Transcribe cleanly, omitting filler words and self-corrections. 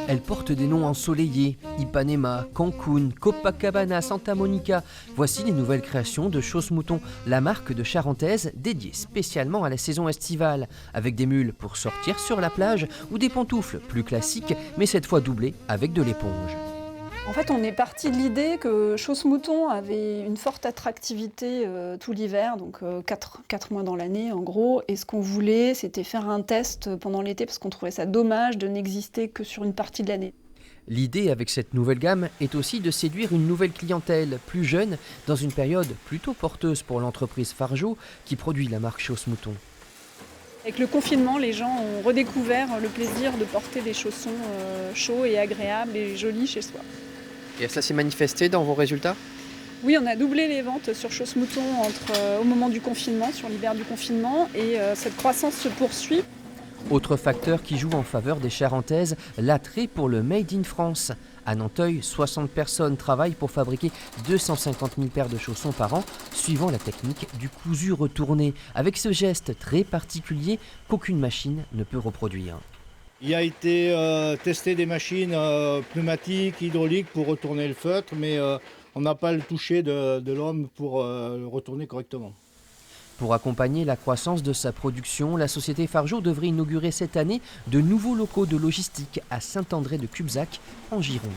Elles portent des noms ensoleillés, Ipanema, Cancun, Copacabana, Santa Monica. Voici les nouvelles créations de Chausse Mouton, la marque de Charentaise dédiée spécialement à la saison estivale, avec des mules pour sortir sur la plage ou des pantoufles plus classiques, mais cette fois doublées avec de l'éponge. En fait, on est parti de l'idée que Chausse Mouton avait une forte attractivité tout l'hiver, donc 4 mois dans l'année en gros. Et ce qu'on voulait, c'était faire un test pendant l'été parce qu'on trouvait ça dommage de n'exister que sur une partie de l'année. L'idée avec cette nouvelle gamme est aussi de séduire une nouvelle clientèle, plus jeune, dans une période plutôt porteuse pour l'entreprise Fargeau qui produit la marque Chausse Mouton. Avec le confinement, les gens ont redécouvert le plaisir de porter des chaussons chauds et agréables et jolis chez soi. Et ça s'est manifesté dans vos résultats ? Oui, on a doublé les ventes sur Chausse Mouton au moment du confinement, sur l'hiver du confinement, et cette croissance se poursuit. Autre facteur qui joue en faveur des Charentaises, l'attrait pour le Made in France. À Nanteuil, 60 personnes travaillent pour fabriquer 250 000 paires de chaussons par an, suivant la technique du cousu retourné, avec ce geste très particulier qu'aucune machine ne peut reproduire. Il a été testé des machines pneumatiques, hydrauliques pour retourner le feutre, mais on n'a pas le toucher de l'homme pour le retourner correctement. Pour accompagner la croissance de sa production, la société Fargeau devrait inaugurer cette année de nouveaux locaux de logistique à Saint-André de Cubzac, en Gironde.